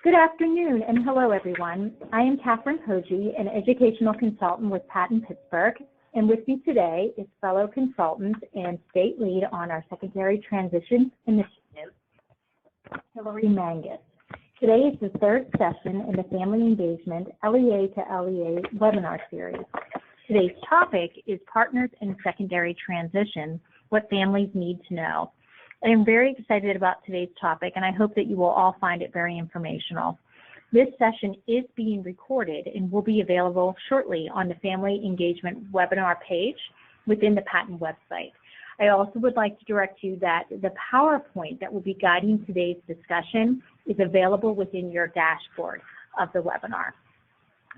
Good afternoon and hello everyone. I am Catherine Poggi, an educational consultant with Patton Pittsburgh, and with me today is fellow consultant and state lead on our secondary transition initiative, Hillary Mangus. Today is the third session in the Family Engagement LEA to LEA webinar series. Today's topic is Partners in Secondary Transition, What Families Need to Know. I am very excited about today's topic, and I hope that you will all find it very informational. This session is being recorded and will be available shortly on the Family Engagement webinar page within the Patton website. I also would like to direct you that the PowerPoint that will be guiding today's discussion is available within your dashboard of the webinar.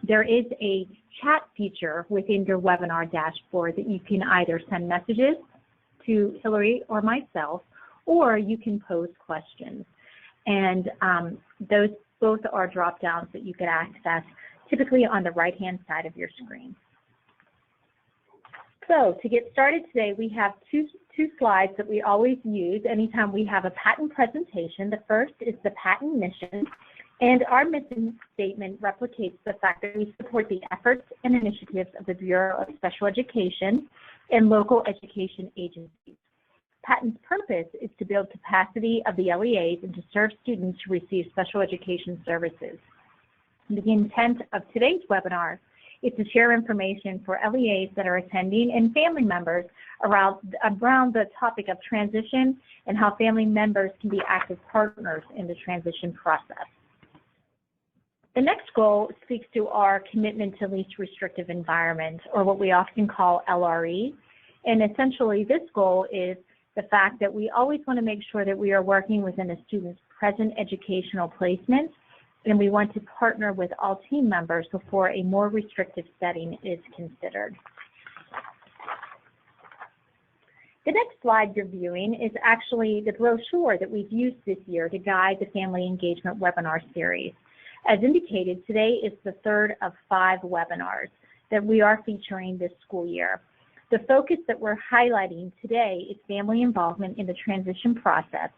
There is a chat feature within your webinar dashboard that you can either send messages to Hillary or myself, or you can pose questions. And those both are drop downs that you can access typically on the right-hand side of your screen. So to get started today, we have two slides that we always use anytime we have a Patton presentation. The first is the Patton mission, and our mission statement replicates the fact that we support the efforts and initiatives of the Bureau of Special Education and local education agencies. Patton's purpose is to build capacity of the LEAs and to serve students who receive special education services. And the intent of today's webinar is to share information for LEAs that are attending and family members around the topic of transition and how family members can be active partners in the transition process. The next goal speaks to our commitment to least restrictive environment, or what we often call LRE. And essentially this goal is the fact that we always want to make sure that we are working within a student's present educational placement, and we want to partner with all team members before a more restrictive setting is considered. The next slide you're viewing is actually the brochure that we've used this year to guide the Family Engagement webinar series. As indicated, today is the third of 5 webinars that we are featuring this school year. The focus that we're highlighting today is family involvement in the transition process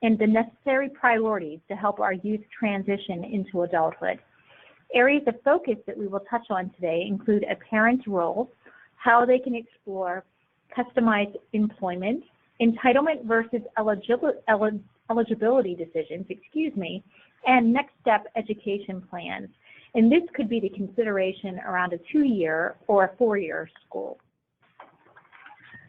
and the necessary priorities to help our youth transition into adulthood. Areas of focus that we will touch on today include a parent's role, how they can explore customized employment, entitlement versus eligibility decisions, and next step education plans. And this could be the consideration around a 2-year or a 4-year school.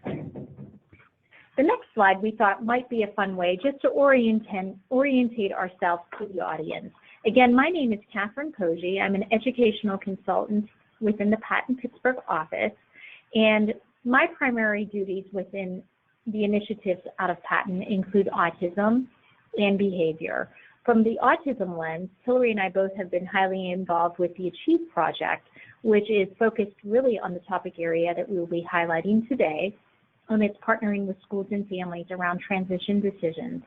The next slide we thought might be a fun way just to orientate ourselves to the audience. Again, my name is Catherine Poggi. I'm an educational consultant within the Patton Pittsburgh office, and my primary duties within the initiatives out of Patton include autism and behavior. From the autism lens, Hillary and I both have been highly involved with the Achieve Project, which is focused really on the topic area that we will be highlighting today, and it's partnering with schools and families around transition decisions.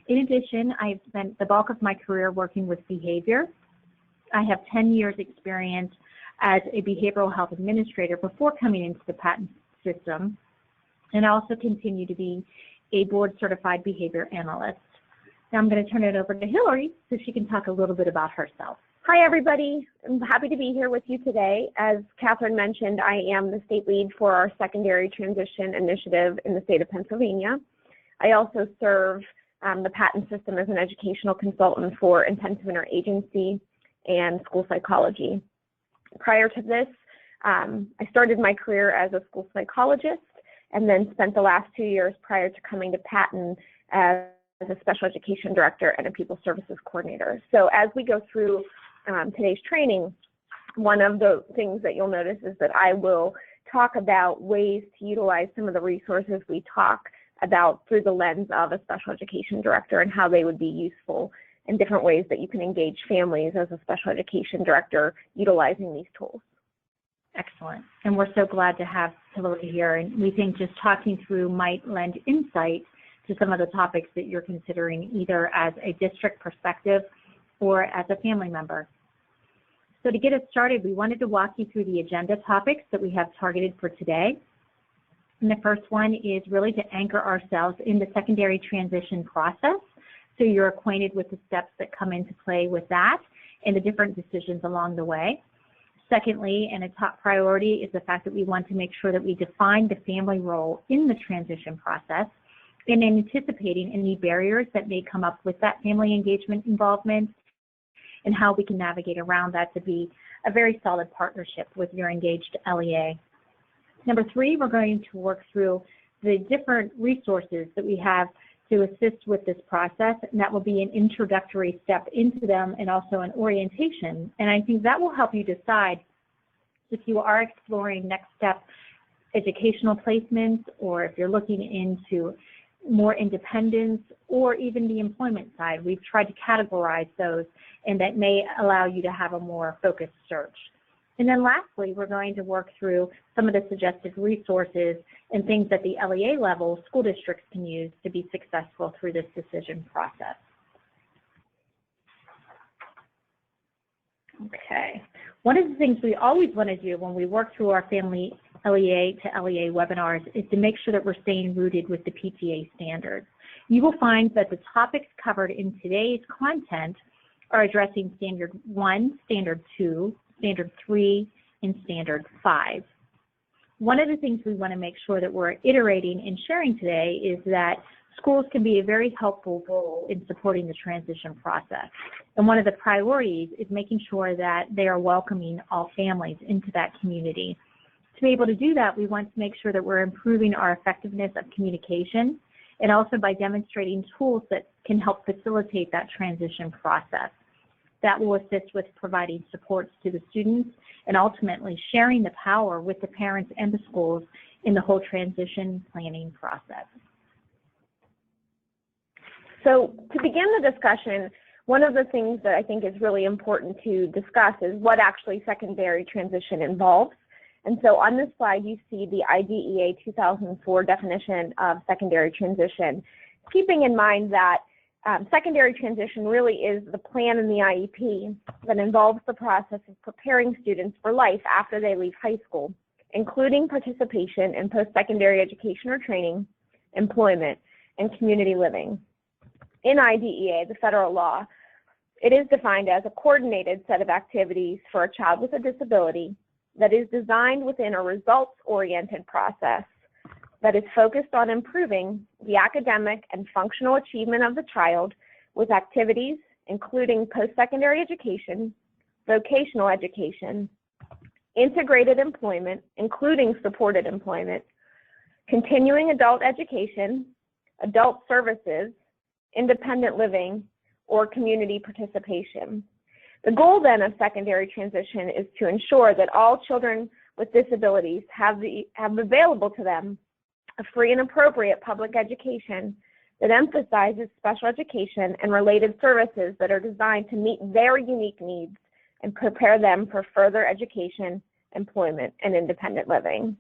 In addition, I've spent the bulk of my career working with behavior. I have 10 years experience as a behavioral health administrator before coming into the Patton system, and I also continue to be a board-certified behavior analyst. Now I'm going to turn it over to Hillary so she can talk a little bit about herself. Hi, everybody. I'm happy to be here with you today. As Catherine mentioned, I am the state lead for our secondary transition initiative in the state of Pennsylvania. I also serve the Patton system as an educational consultant for intensive interagency and school psychology. Prior to this, I started my career as a school psychologist and then spent the last 2 years prior to coming to Patton as a special education director and a people services coordinator. So as we go through today's training, one of the things that you'll notice is that I will talk about ways to utilize some of the resources we talk about through the lens of a special education director and how they would be useful in different ways that you can engage families as a special education director utilizing these tools. Excellent. And we're so glad to have Hillary here, and we think just talking through might lend insight to some of the topics that you're considering either as a district perspective or as a family member. So to get us started, we wanted to walk you through the agenda topics that we have targeted for today. And the first one is really to anchor ourselves in the secondary transition process so you're acquainted with the steps that come into play with that and the different decisions along the way. Secondly, and a top priority, is the fact that we want to make sure that we define the family role in the transition process and anticipating any barriers that may come up with that family engagement involvement and how we can navigate around that to be a very solid partnership with your engaged LEA. Number three, we're going to work through the different resources that we have to assist with this process, and that will be an introductory step into them and also an orientation. And I think that will help you decide if you are exploring next step educational placements, or if you're looking into more independence, or even the employment side. We've tried to categorize those, and that may allow you to have a more focused search. And then lastly, we're going to work through some of the suggested resources and things that the LEA level school districts can use to be successful through this decision process. Okay. One of the things we always want to do when we work through our family LEA to LEA webinars is to make sure that we're staying rooted with the PTA standards. You will find that the topics covered in today's content are addressing Standard 1, Standard 2, Standard 3, and Standard 5. One of the things we want to make sure that we're iterating and sharing today is that schools can be a very helpful role in supporting the transition process. And one of the priorities is making sure that they are welcoming all families into that community. To be able to do that, we want to make sure that we're improving our effectiveness of communication, and also by demonstrating tools that can help facilitate that transition process. That will assist with providing supports to the students and ultimately sharing the power with the parents and the schools in the whole transition planning process. So to begin the discussion, one of the things that I think is really important to discuss is what actually secondary transition involves. And so on this slide, you see the IDEA 2004 definition of secondary transition, keeping in mind that secondary transition really is the plan in the IEP that involves the process of preparing students for life after they leave high school, including participation in post-secondary education or training, employment, and community living. In IDEA, the federal law, it is defined as a coordinated set of activities for a child with a disability that is designed within a results-oriented process that is focused on improving the academic and functional achievement of the child with activities including post-secondary education, vocational education, integrated employment, including supported employment, continuing adult education, adult services, independent living, or community participation. The goal then of secondary transition is to ensure that all children with disabilities have available to them a free and appropriate public education that emphasizes special education and related services that are designed to meet their unique needs and prepare them for further education, employment, and independent living.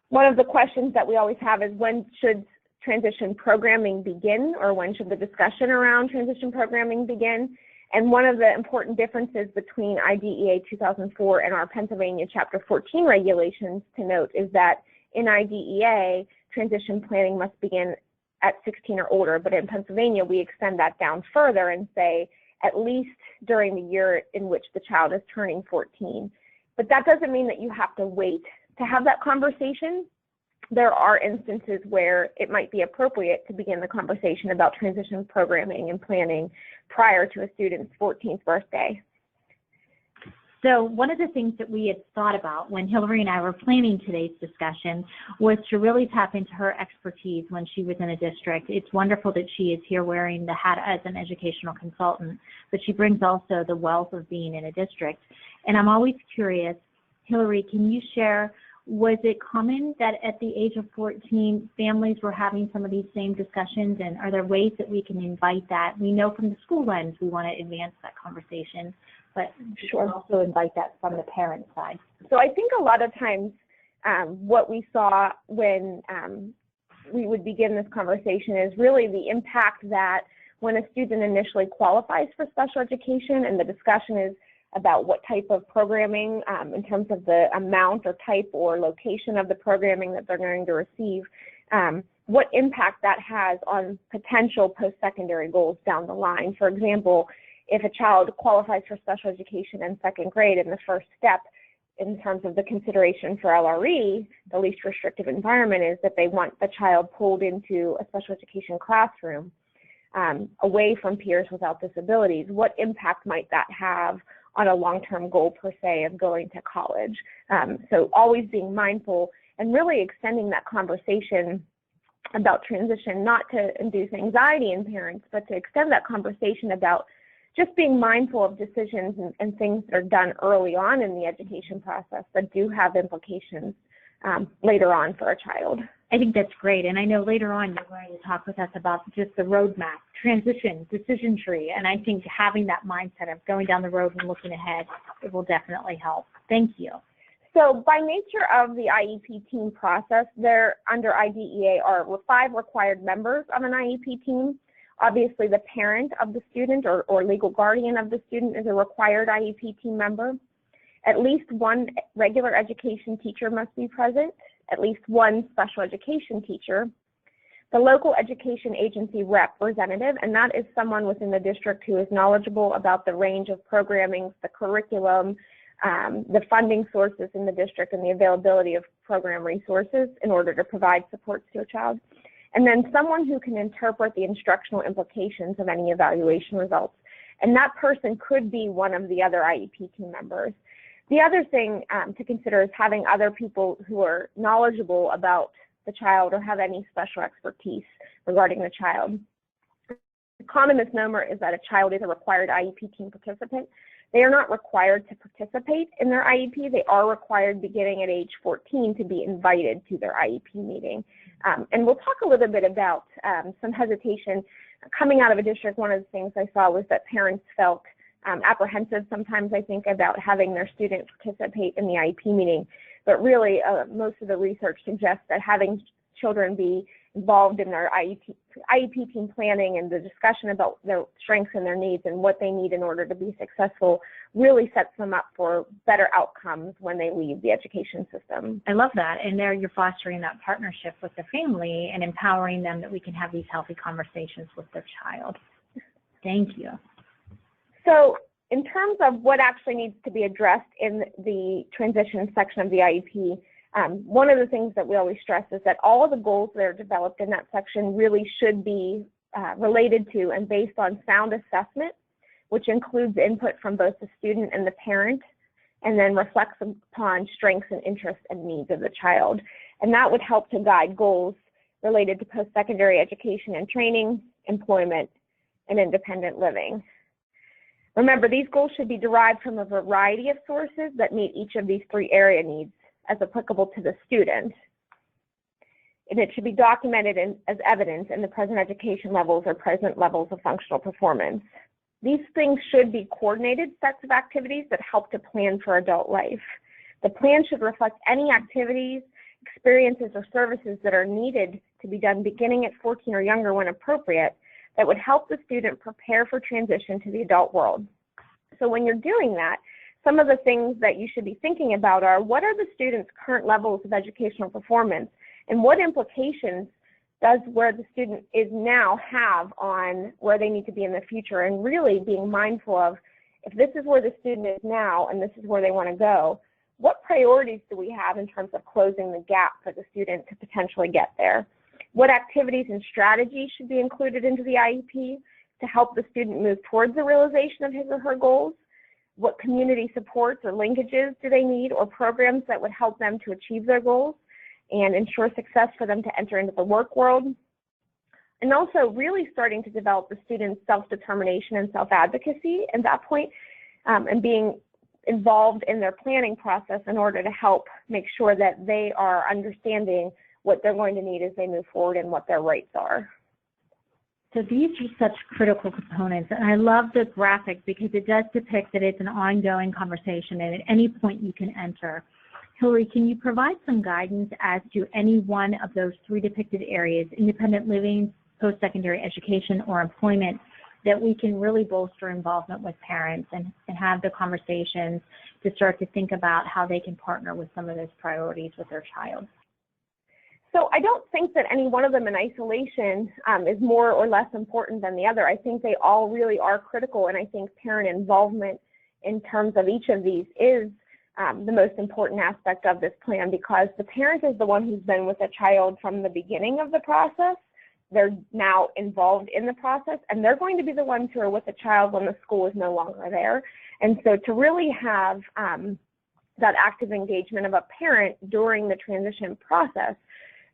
One of the questions that we always have is, when should transition programming begin, or when should the discussion around transition programming begin? And one of the important differences between IDEA 2004 and our Pennsylvania Chapter 14 regulations to note is that in IDEA, transition planning must begin at 16 or older, but in Pennsylvania, we extend that down further and say at least during the year in which the child is turning 14. But that doesn't mean that you have to wait to have that conversation. There are instances where it might be appropriate to begin the conversation about transition programming and planning prior to a student's 14th birthday. So one of the things that we had thought about when Hillary and I were planning today's discussion was to really tap into her expertise when she was in a district. It's wonderful that she is here wearing the hat as an educational consultant, but she brings also the wealth of being in a district. And I'm always curious, Hillary, can you share, was it common that at the age of 14, families were having some of these same discussions, and are there ways that we can invite that? We know from the school lens we want to advance that conversation, but sure, also invite that from the parent side. So I think a lot of times what we saw when we would begin this conversation is really the impact that when a student initially qualifies for special education and the discussion is about what type of programming in terms of the amount or type or location of the programming that they're going to receive, what impact that has on potential post-secondary goals down the line. For example, if a child qualifies for special education in second grade, and the first step in terms of the consideration for LRE, the least restrictive environment, is that they want the child pulled into a special education classroom away from peers without disabilities, what impact might that have on a long-term goal per se of going to college? So always being mindful and really extending that conversation about transition, not to induce anxiety in parents, but to extend that conversation about just being mindful of decisions and things that are done early on in the education process that do have implications later on for a child. I think that's great. And I know later on you're going to talk with us about just the roadmap, transition, decision tree. And I think having that mindset of going down the road and looking ahead, it will definitely help. Thank you. So by nature of the IEP team process, there under IDEA are 5 required members of an IEP team. Obviously, the parent of the student or legal guardian of the student is a required IEP team member. At least one regular education teacher must be present, at least one special education teacher, the local education agency representative, and that is someone within the district who is knowledgeable about the range of programming, the curriculum, the funding sources in the district, and the availability of program resources in order to provide supports to a child. And then someone who can interpret the instructional implications of any evaluation results. And that person could be one of the other IEP team members. The other thing to consider is having other people who are knowledgeable about the child or have any special expertise regarding the child. The common misnomer is that a child is a required IEP team participant. They are not required to participate in their IEP. They are required beginning at age 14 to be invited to their IEP meeting. And we'll talk a little bit about some hesitation. Coming out of a district, one of the things I saw was that parents felt apprehensive sometimes, I think, about having their student participate in the IEP meeting. But really, most of the research suggests that having children be involved in their IEP team planning and the discussion about their strengths and their needs and what they need in order to be successful really sets them up for better outcomes when they leave the education system. I love that. And there you're fostering that partnership with the family and empowering them that we can have these healthy conversations with their child. Thank you. So in terms of what actually needs to be addressed in the transition section of the IEP, one of the things that we always stress is that all of the goals that are developed in that section really should be related to and based on sound assessment, which includes input from both the student and the parent, and then reflects upon strengths and interests and needs of the child. And that would help to guide goals related to post-secondary education and training, employment, and independent living. Remember, these goals should be derived from a variety of sources that meet each of these 3 area needs as applicable to the student. And it should be documented as evidence in the present education levels or present levels of functional performance. These things should be coordinated sets of activities that help to plan for adult life. The plan should reflect any activities, experiences, or services that are needed to be done beginning at 14 or younger when appropriate that would help the student prepare for transition to the adult world. So when you're doing that, some of the things that you should be thinking about are, what are the student's current levels of educational performance, and what implications does where the student is now have on where they need to be in the future, and really being mindful of, if this is where the student is now and this is where they want to go, what priorities do we have in terms of closing the gap for the student to potentially get there? What activities and strategies should be included into the IEP to help the student move towards the realization of his or her goals? What community supports or linkages do they need, or programs that would help them to achieve their goals and ensure success for them to enter into the work world? And also really starting to develop the student's self-determination and self-advocacy at that point, and being involved in their planning process in order to help make sure that they are understanding what they're going to need as they move forward and what their rights are. So these are such critical components, and I love the graphic because it does depict that it's an ongoing conversation and at any point you can enter. Hillary, can you provide some guidance as to any one of those 3 depicted areas, independent living, post-secondary education, or employment, that we can really bolster involvement with parents and have the conversations to start to think about how they can partner with some of those priorities with their child? So I don't think that any one of them in isolation is more or less important than the other. I think they all really are critical, and I think parent involvement in terms of each of these is the most important aspect of this plan, because the parent is the one who's been with a child from the beginning of the process. They're now involved in the process, and they're going to be the ones who are with the child when the school is no longer there. And so to really have that active engagement of a parent during the transition process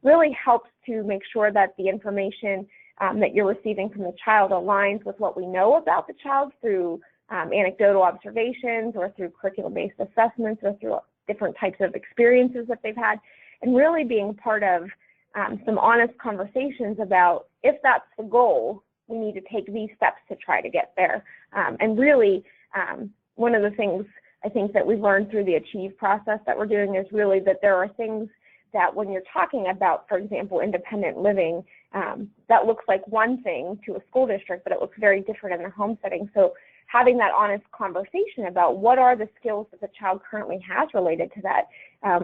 really helps to make sure that the information that you're receiving from the child aligns with what we know about the child through anecdotal observations or through curriculum-based assessments or through different types of experiences that they've had, and really being part of some honest conversations about, if that's the goal, we need to take these steps to try to get there. And really, one of the things I think that we've learned through the ACHIEVE process that we're doing is really that there are things that when you're talking about, for example, independent living, that looks like one thing to a school district, but it looks very different in their home setting. So having that honest conversation about what are the skills that the child currently has related to that.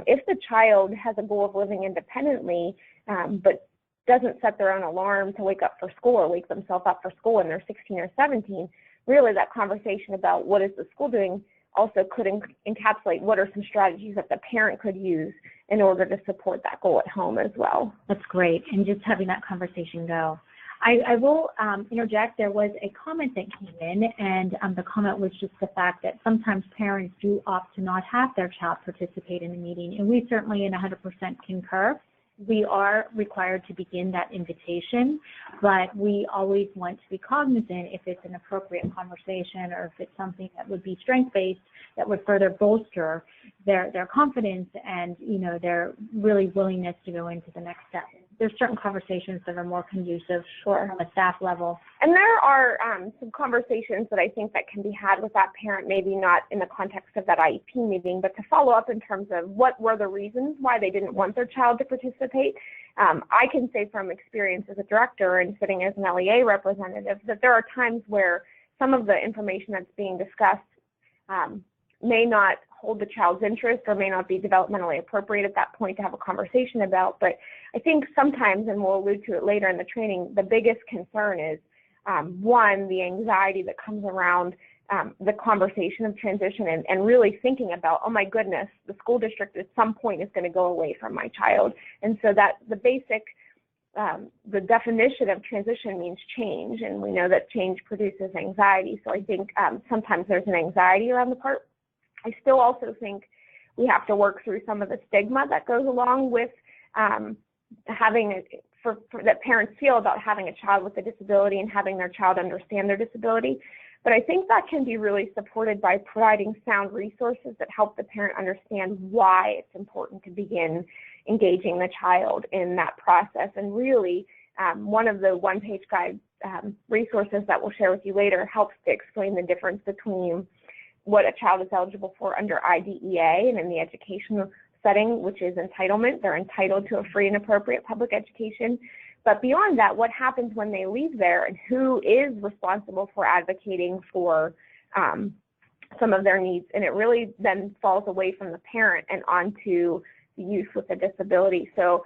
If the child has a goal of living independently, but doesn't set their own alarm to wake up for school or wake themselves up for school when they're 16 or 17, really that conversation about what is the school doing also could encapsulate what are some strategies that the parent could use in order to support that goal at home as well. That's great, and just having that conversation go. I will interject. There was a comment that came in, and the comment was just the fact that sometimes parents do opt to not have their child participate in the meeting, and we certainly in 100% concur. We are required to begin that invitation, but we always want to be cognizant if it's an appropriate conversation or if it's something that would be strength-based that would further bolster their confidence and, their really willingness to go into the next step. There's certain conversations that are more conducive from a staff level. And there are some conversations that I think that can be had with that parent, maybe not in the context of that IEP meeting, but to follow up in terms of what were the reasons why they didn't want their child to participate. I can say from experience as a director and sitting as an LEA representative that there are times where some of the information that's being discussed may not hold the child's interest or may not be developmentally appropriate at that point to have a conversation about. But I think sometimes, and we'll allude to it later in the training, the biggest concern is, one, the anxiety that comes around the conversation of transition and really thinking about, oh my goodness, the school district at some point is going to go away from my child. And so that the basic, the definition of transition means change, and we know that change produces anxiety. So I think sometimes there's an anxiety around the part. I still also think we have to work through some of the stigma that goes along with having that parents feel about having a child with a disability and having their child understand their disability. But I think that can be really supported by providing sound resources that help the parent understand why it's important to begin engaging the child in that process. And really, one of the one-page guide resources that we'll share with you later helps to explain the difference between what a child is eligible for under IDEA and in the educational setting, which is entitlement. They're entitled to a free and appropriate public education. But beyond that, what happens when they leave there and who is responsible for advocating for some of their needs? And it really then falls away from the parent and onto the youth with a disability. So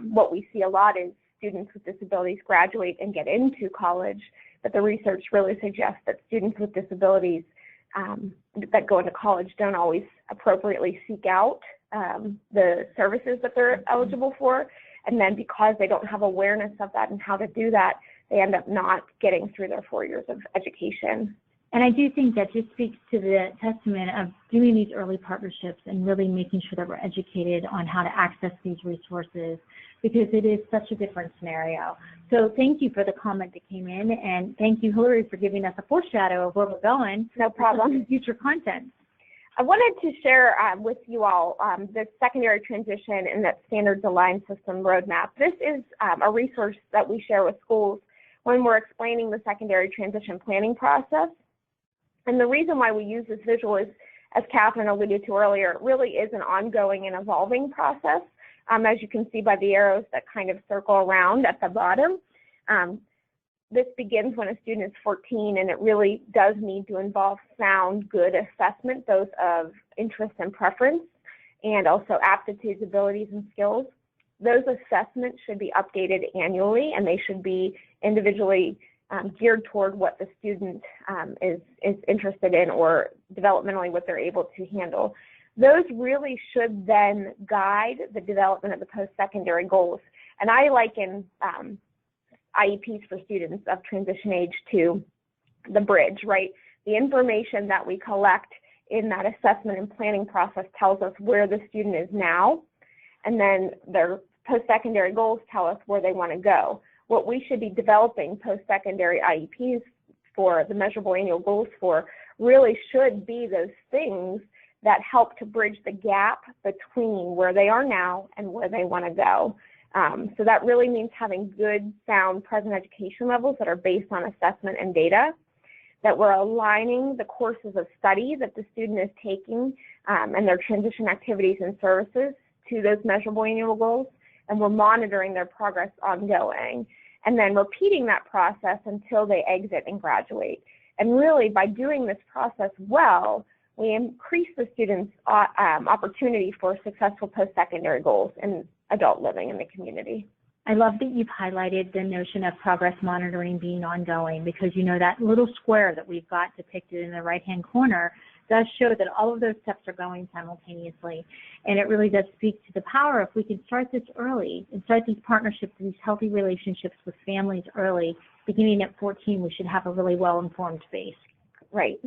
what we see a lot is students with disabilities graduate and get into college, but the research really suggests that students with disabilities that go into college don't always appropriately seek out the services that they're eligible for. And then because they don't have awareness of that and how to do that, they end up not getting through their 4 years of education. And I do think that just speaks to the testament of doing these early partnerships and really making sure that we're educated on how to access these resources, because it is such a different scenario. So thank you for the comment that came in, and thank you, Hillary, for giving us a foreshadow of where we're going. No problem. Future content. I wanted to share with you all the secondary transition and that standards aligned system roadmap. This is a resource that we share with schools when we're explaining the secondary transition planning process. And the reason why we use this visual is, as Catherine alluded to earlier, it really is an ongoing and evolving process, as you can see by the arrows that kind of circle around at the bottom. This begins when a student is 14, and it really does need to involve sound, good assessment, those of interest and preference, and also aptitudes, abilities, and skills. those assessments should be updated annually, and they should be individually geared toward what the student is interested in, or developmentally what they're able to handle. Those really should then guide the development of the post-secondary goals. And I liken IEPs for students of transition age to the bridge, right? The information that we collect in that assessment and planning process tells us where the student is now, and then their post-secondary goals tell us where they want to go. What we should be developing post-secondary IEPs for, the measurable annual goals for, really should be those things that help to bridge the gap between where they are now and where they want to go. So that really means having good, sound present education levels that are based on assessment and data, that we're aligning the courses of study that the student is taking and their transition activities and services to those measurable annual goals, and we're monitoring their progress ongoing, and then repeating that process until they exit and graduate. And really, by doing this process well, we increase the students' opportunity for successful post-secondary goals and adult living in the community. I love that you've highlighted the notion of progress monitoring being ongoing, because you know that little square that we've got depicted in the right-hand corner does show that all of those steps are going simultaneously. And it really does speak to the power if we can start this early and start these partnerships, these healthy relationships with families early. Beginning at 14, we should have a really well-informed base. Right.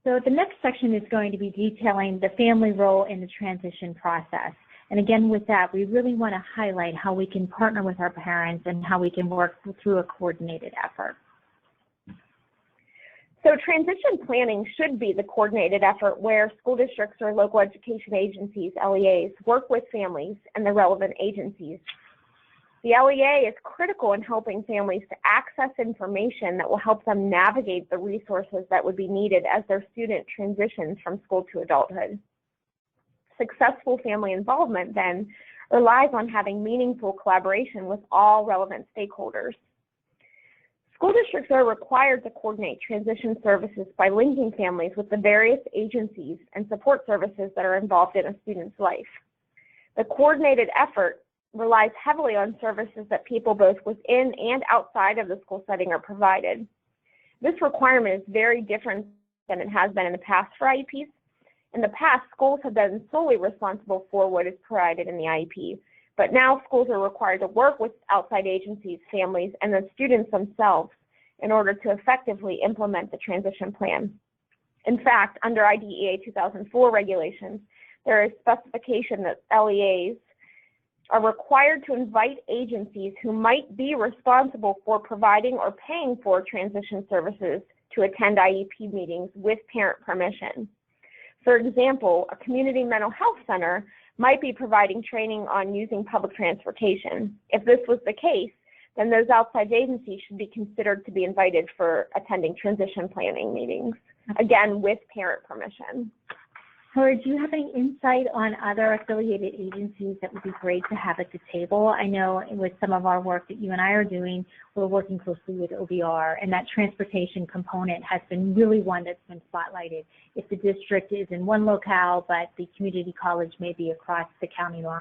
So the next section is going to be detailing the family role in the transition process. And again, with that, we really want to highlight how we can partner with our parents and how we can work through a coordinated effort. So transition planning should be the coordinated effort where school districts or local education agencies, LEAs, work with families and the relevant agencies. The LEA is critical in helping families to access information that will help them navigate the resources that would be needed as their student transitions from school to adulthood. Successful family involvement then relies on having meaningful collaboration with all relevant stakeholders. School districts are required to coordinate transition services by linking families with the various agencies and support services that are involved in a student's life. The coordinated effort relies heavily on services that people both within and outside of the school setting are provided. This requirement is very different than it has been in the past for IEPs. In the past, schools have been solely responsible for what is provided in the IEP, but now schools are required to work with outside agencies, families, and the students themselves in order to effectively implement the transition plan. In fact, under IDEA 2004 regulations, there is specification that LEAs are required to invite agencies who might be responsible for providing or paying for transition services to attend IEP meetings with parent permission. For example, a community mental health center might be providing training on using public transportation. If this was the case, then those outside agencies should be considered to be invited for attending transition planning meetings, again, with parent permission. Howard, do you have any insight on other affiliated agencies that would be great to have at the table? I know with some of our work that you and I are doing, we're working closely with OVR, and that transportation component has been really one that's been spotlighted. If the district is in one locale, but the community college may be across the county line.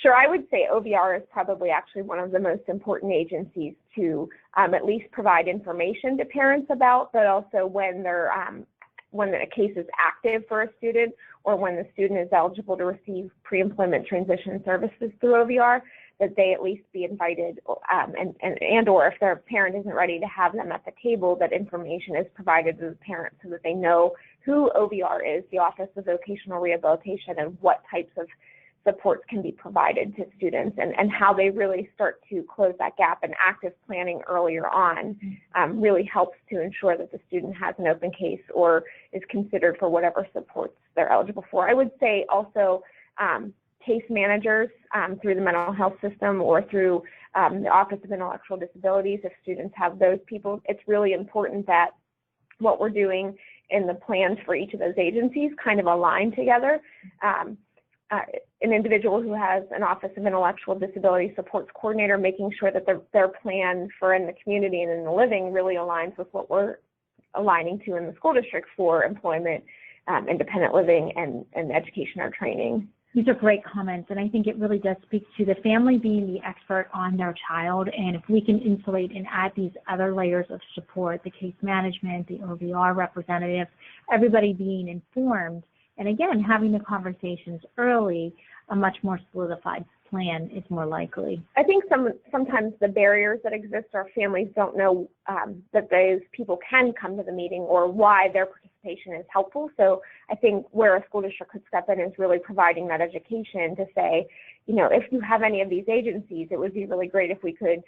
Sure, I would say OVR is probably actually one of the most important agencies to at least provide information to parents about, but also when they're when a case is active for a student, or when the student is eligible to receive pre-employment transition services through OVR, that they at least be invited, and or if their parent isn't ready to have them at the table, that information is provided to the parent so that they know who OVR is, the Office of Vocational Rehabilitation, and what types of supports can be provided to students, and how they really start to close that gap. And active planning earlier on really helps to ensure that the student has an open case or is considered for whatever supports they're eligible for. I would say also case managers through the mental health system or through the Office of Intellectual Disabilities, if students have those people, it's really important that what we're doing in the plans for each of those agencies kind of align together. An individual who has an Office of Intellectual Disability Supports coordinator, making sure that their plan for in the community and in the living really aligns with what we're aligning to in the school district for employment, independent living and education or training. These are great comments, and I think it really does speak to the family being the expert on their child, and if we can insulate and add these other layers of support, the case management, the OVR representative, everybody being informed, and again, having the conversations early, a much more solidified plan is more likely. I think sometimes the barriers that exist are families don't know that those people can come to the meeting or why their participation is helpful. So I think where a school district could step in is really providing that education to say, you know, if you have any of these agencies, it would be really great if we could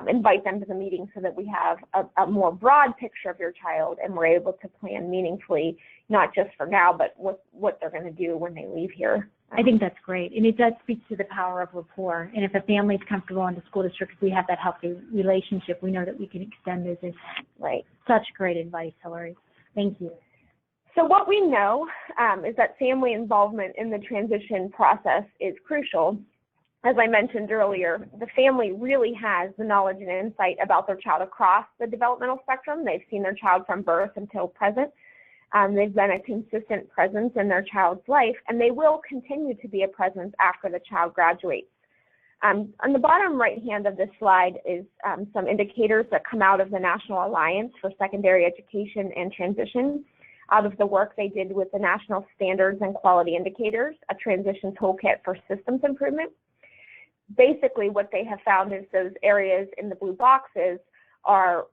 invite them to the meeting so that we have a more broad picture of your child and we're able to plan meaningfully, not just for now, but what they're going to do when they leave here. I think that's great, and it does speak to the power of rapport. And if a family is comfortable in the school district, if we have that healthy relationship, we know that we can extend those. Right. Such great advice, Hillary. Thank you. So what we know is that family involvement in the transition process is crucial. As I mentioned earlier, the family really has the knowledge and insight about their child across the developmental spectrum. They've seen their child from birth until present. They've been a consistent presence in their child's life, and they will continue to be a presence after the child graduates. On the bottom right hand of this slide is some indicators that come out of the National Alliance for Secondary Education and Transition, out of the work they did with the National Standards and Quality Indicators, a transition toolkit for systems improvement. Basically, what they have found is those areas in the blue boxes are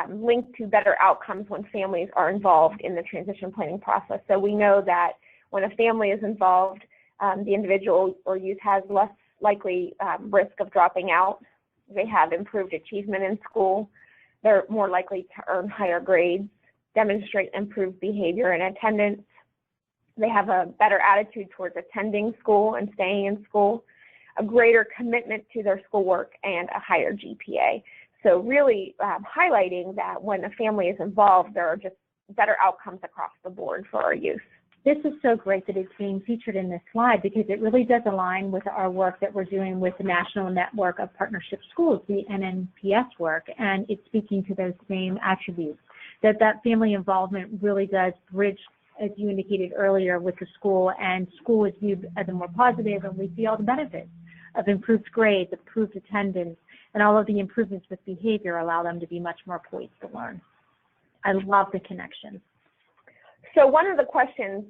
linked to better outcomes when families are involved in the transition planning process. So we know that when a family is involved, the individual or youth has less likely risk of dropping out. They have improved achievement in school. They're more likely to earn higher grades, demonstrate improved behavior and attendance. They have a better attitude towards attending school and staying in school, a greater commitment to their schoolwork, and a higher GPA. So really highlighting that when a family is involved, there are just better outcomes across the board for our youth. This is so great that it's being featured in this slide because it really does align with our work that we're doing with the National Network of Partnership Schools, the NNPS work, and it's speaking to those same attributes, that family involvement really does bridge, as you indicated earlier, with the school, and school is viewed as a more positive, and we see all the benefits of improved grades, improved attendance, and all of the improvements with behavior allow them to be much more poised to learn. I love the connection. So one of the questions,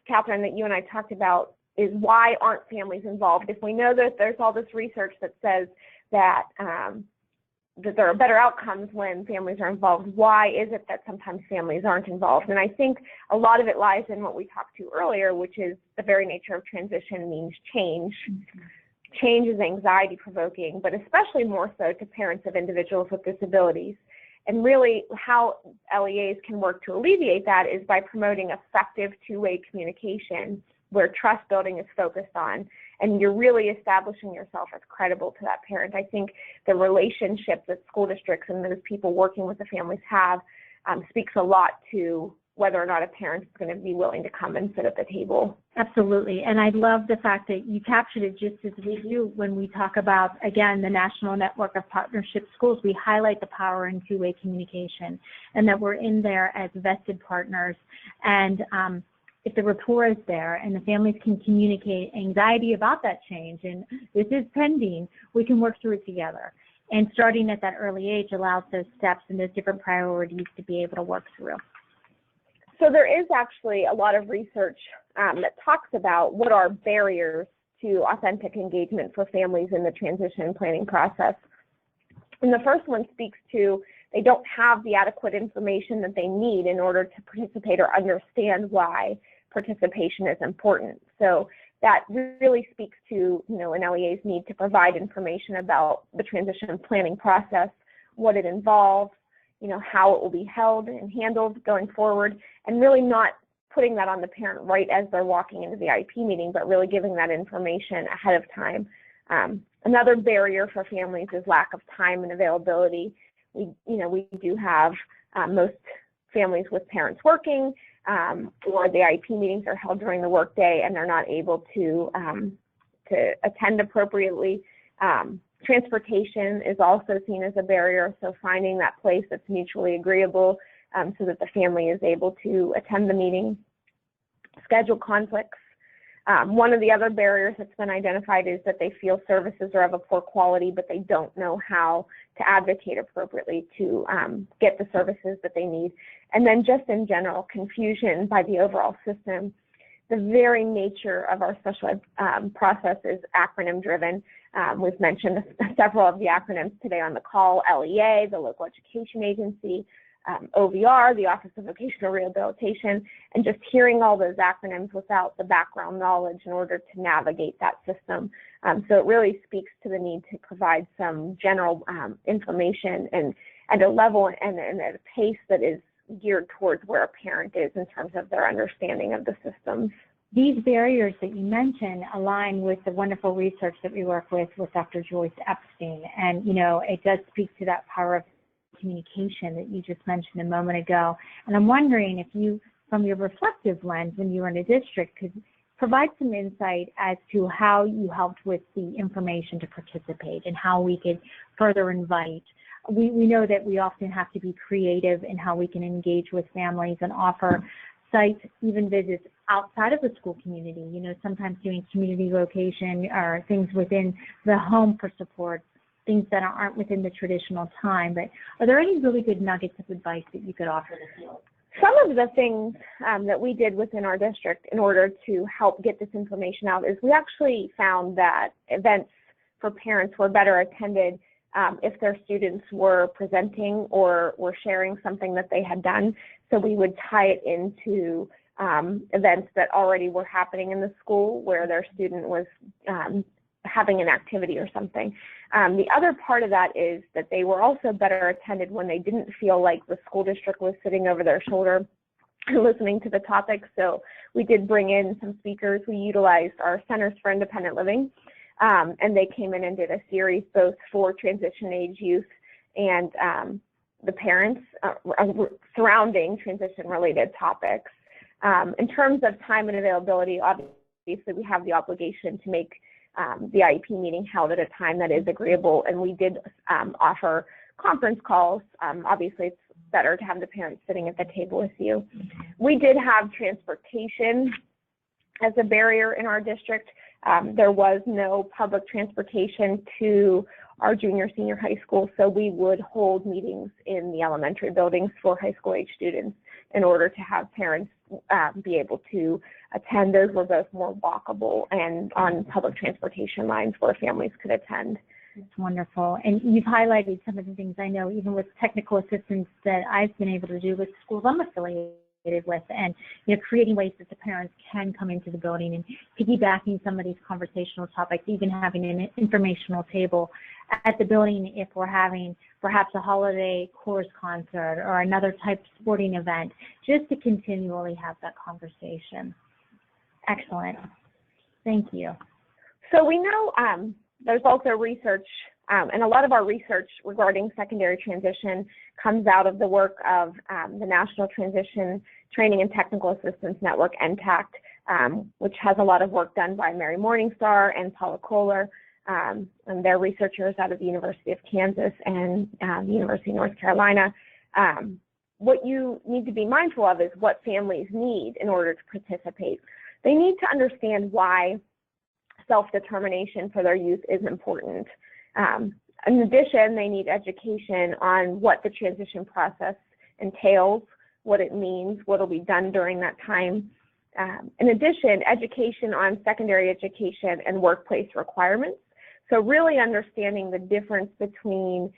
Catherine, that you and I talked about is why aren't families involved? If we know that there's all this research that says that, that there are better outcomes when families are involved, why is it that sometimes families aren't involved? And I think a lot of it lies in what we talked to earlier, which is the very nature of transition means change. Mm-hmm. Change is anxiety-provoking, but especially more so to parents of individuals with disabilities. And really how LEAs can work to alleviate that is by promoting effective two-way communication where trust building is focused on, and you're really establishing yourself as credible to that parent. I think the relationship that school districts and those people working with the families have speaks a lot to whether or not a parent is going to be willing to come and sit at the table. Absolutely, and I love the fact that you captured it just as we do when we talk about, again, the National Network of Partnership Schools. We highlight the power in two-way communication and that we're in there as vested partners. And if the rapport is there and the families can communicate anxiety about that change, and this is pending, we can work through it together. And starting at that early age allows those steps and those different priorities to be able to work through. So there is actually a lot of research that talks about what are barriers to authentic engagement for families in the transition planning process. And the first one speaks to they don't have the adequate information that they need in order to participate or understand why participation is important. So that really speaks to, an LEA's need to provide information about the transition planning process, what it involves, how it will be held and handled going forward, and really not putting that on the parent right as they're walking into the IEP meeting, but really giving that information ahead of time. Another barrier for families is lack of time and availability. We do have most families with parents working, or the IEP meetings are held during the workday and they're not able to attend appropriately. Transportation is also seen as a barrier, so finding that place that's mutually agreeable so that the family is able to attend the meeting. schedule conflicts. One of the other barriers that's been identified is that they feel services are of a poor quality, but they don't know how to advocate appropriately to get the services that they need. And then just in general, confusion by the overall system. The very nature of our special ed process is acronym driven. We've mentioned several of the acronyms today on the call: LEA, the Local Education Agency, OVR, the Office of Vocational Rehabilitation, and just hearing all those acronyms without the background knowledge in order to navigate that system. So it really speaks to the need to provide some general information and at a level and at a pace that is geared towards where a parent is in terms of their understanding of the systems. These barriers that you mentioned align with the wonderful research that we work with Dr. Joyce Epstein. And, you know, it does speak to that power of communication that you just mentioned a moment ago. And I'm wondering if you, from your reflective lens when you were in a district, could provide some insight as to how you helped with the information to participate and how we could further invite. We know that we often have to be creative in how we can engage with families and offer site, even visits outside of the school community, you know, sometimes doing community location or things within the home for support, things that aren't within the traditional time. But are there any really good nuggets of advice that you could offer the field? Some of the things that we did within our district in order to help get this information out is we actually found that events for parents were better attended if their students were presenting or were sharing something that they had done. So we would tie it into events that already were happening in the school where their student was having an activity or something. The other part of that is that they were also better attended when they didn't feel like the school district was sitting over their shoulder and listening to the topic. So we did bring in some speakers. We utilized our Centers for Independent Living, and they came in and did a series both for transition age youth and the parents surrounding transition-related topics. In terms of time and availability, obviously we have the obligation to make the IEP meeting held at a time that is agreeable, and we did offer conference calls. Obviously, it's better to have the parents sitting at the table with you. We did have transportation as a barrier in our district. There was no public transportation to our junior, senior high school, so we would hold meetings in the elementary buildings for high school age students in order to have parents be able to attend. Those were both more walkable and on public transportation lines where families could attend. That's wonderful. And you've highlighted some of the things I know, even with technical assistance that I've been able to do with schools I'm affiliated with, and creating ways that the parents can come into the building and piggybacking some of these conversational topics, even having an informational table at the building if we're having perhaps a holiday chorus concert or another type of sporting event, just to continually have that conversation. Excellent. Thank you. So we know there's also research, and a lot of our research regarding secondary transition comes out of the work of the National Transition Training and Technical Assistance Network, NTACT, which has a lot of work done by Mary Morningstar and Paula Kohler, and they're researchers out of the University of Kansas and the University of North Carolina. What you need to be mindful of is what families need in order to participate. They need to understand why self-determination for their youth is important. In addition, they need education on what the transition process entails, what it means, what will be done during that time. In addition, education on secondary education and workplace requirements. So really understanding the difference between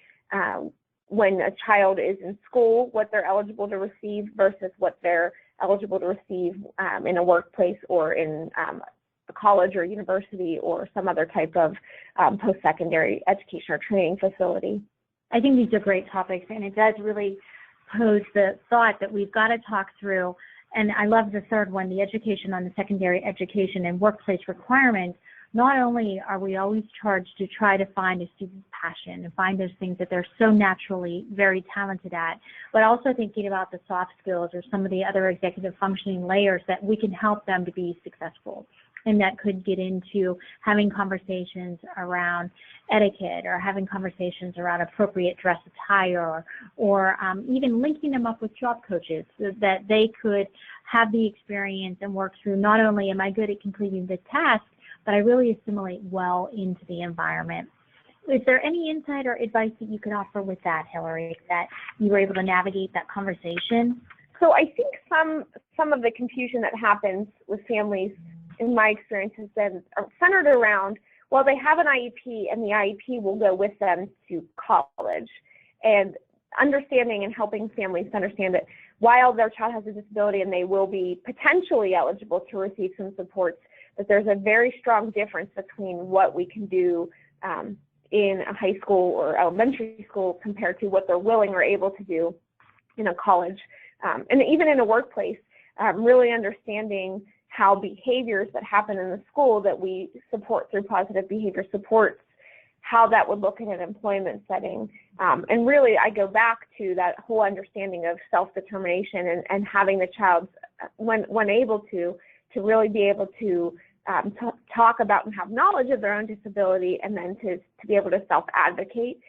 when a child is in school, what they're eligible to receive versus what they're eligible to receive in a workplace or in a college or university or some other type of post-secondary education or training facility. I think these are great topics, and it does really pose the thought that we've got to talk through, and I love the third one, the education on the secondary education and workplace requirements. Not only are we always charged to try to find a student's passion and find those things that they're so naturally very talented at, but also thinking about the soft skills or some of the other executive functioning layers that we can help them to be successful And that could get into having conversations around etiquette or having conversations around appropriate dress attire or even linking them up with job coaches so that they could have the experience and work through not only am I good at completing the task, but I really assimilate well into the environment. Is there any insight or advice that you could offer with that, Hillary, that you were able to navigate that conversation? So I think some of the confusion that happens with families, in my experience, has been centered around, well, they have an IEP and the IEP will go with them to college. And understanding and helping families to understand that while their child has a disability and they will be potentially eligible to receive some supports, that there's a very strong difference between what we can do in a high school or elementary school compared to what they're willing or able to do in a college. And even in a workplace, really understanding how behaviors that happen in the school that we support through positive behavior supports, how that would look in an employment setting. And really, I go back to that whole understanding of self-determination and having the child, when able to really be able to talk about and have knowledge of their own disability and then to be able to self-advocate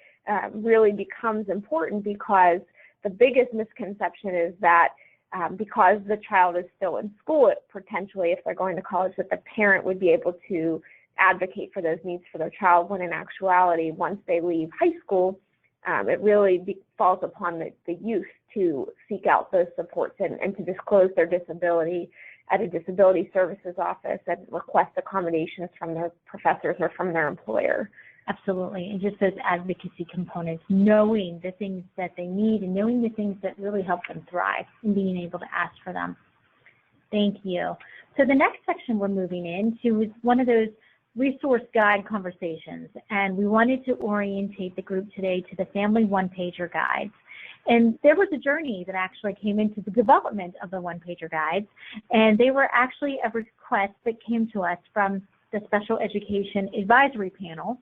really becomes important, because the biggest misconception is that because the child is still in school, potentially if they're going to college, that the parent would be able to advocate for those needs for their child, when in actuality, once they leave high school, it really falls upon the youth to seek out those supports and to disclose their disability at a disability services office and request accommodations from their professors or from their employer. Absolutely, and just those advocacy components, knowing the things that they need and knowing the things that really help them thrive and being able to ask for them. Thank you. So the next section we're moving into is one of those resource guide conversations, and we wanted to orientate the group today to the Family One-Pager Guides. And there was a journey that actually came into the development of the one-pager guides, and they were actually a request that came to us from the Special Education Advisory Panel,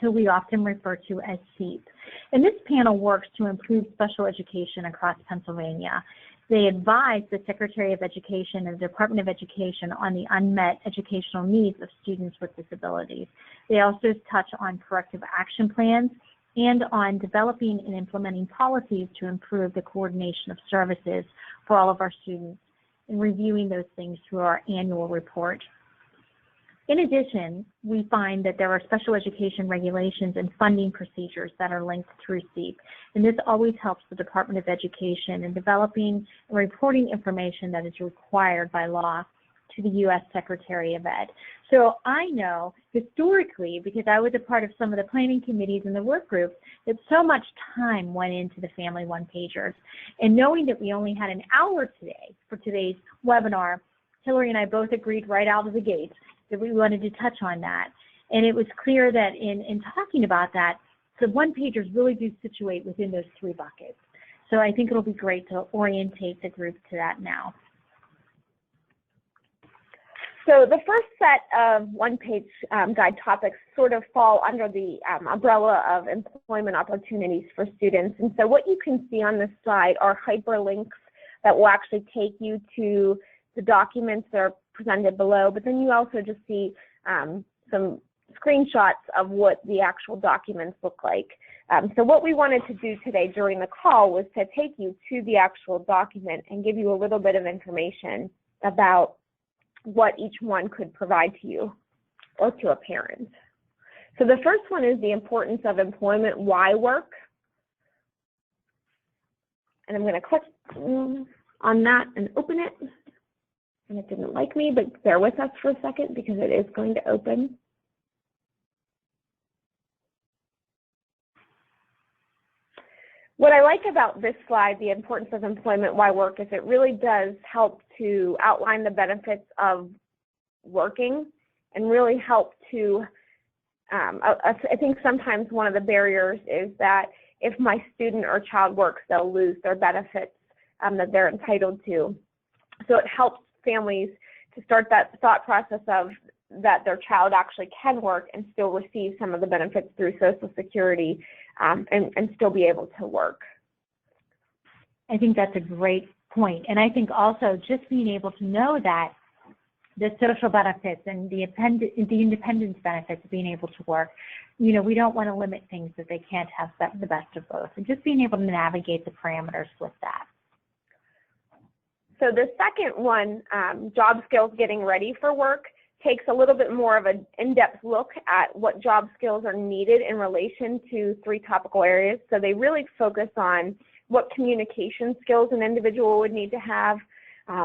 who we often refer to as SEAP. And this panel works to improve special education across Pennsylvania. They advise the Secretary of Education and the Department of Education on the unmet educational needs of students with disabilities. They also touch on corrective action plans and on developing and implementing policies to improve the coordination of services for all of our students, and reviewing those things through our annual report. In addition, we find that there are special education regulations and funding procedures that are linked through SEAP, and this always helps the Department of Education in developing and reporting information that is required by law to the U.S. Secretary of Ed. So I know historically, because I was a part of some of the planning committees and the work groups, that so much time went into the Family One-Pagers. And knowing that we only had an hour today for today's webinar, Hillary and I both agreed right out of the gate that we wanted to touch on that. And it was clear that in talking about that, the one-pagers really do situate within those three buckets. So I think it'll be great to orientate the group to that now. So the first set of one-page guide topics sort of fall under the umbrella of employment opportunities for students. And so what you can see on this slide are hyperlinks that will actually take you to the documents that are presented below, but then you also just see some screenshots of what the actual documents look like. So what we wanted to do today during the call was to take you to the actual document and give you a little bit of information about what each one could provide to you or to a parent. So the first one is the importance of employment, why work? And I'm going to click on that and open it. And it didn't like me, but bear with us for a second because it is going to open. What I like about this slide, the importance of employment, why work, is it really does help to outline the benefits of working and really help to, I think sometimes one of the barriers is that if my student or child works, they'll lose their benefits that they're entitled to. So it helps families to start that thought process of that their child actually can work and still receive some of the benefits through Social Security and still be able to work. I think that's a great point. And I think also just being able to know that the social benefits and the independence benefits of being able to work. You know, we don't want to limit things that they can't have the best of both, and just being able to navigate the parameters with that. So the second one, job skills getting ready for work, takes a little bit more of an in-depth look at what job skills are needed in relation to 3 topical areas. So they really focus on what communication skills an individual would need to have,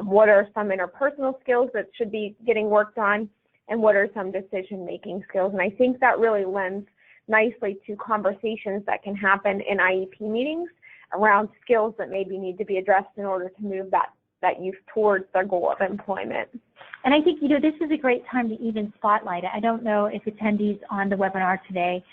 what are some interpersonal skills that should be getting worked on, and what are some decision-making skills. And I think that really lends nicely to conversations that can happen in IEP meetings around skills that maybe need to be addressed in order to move that youth towards their goal of employment. And I think, you know, this is a great time to even spotlight it. I don't know if attendees on the webinar today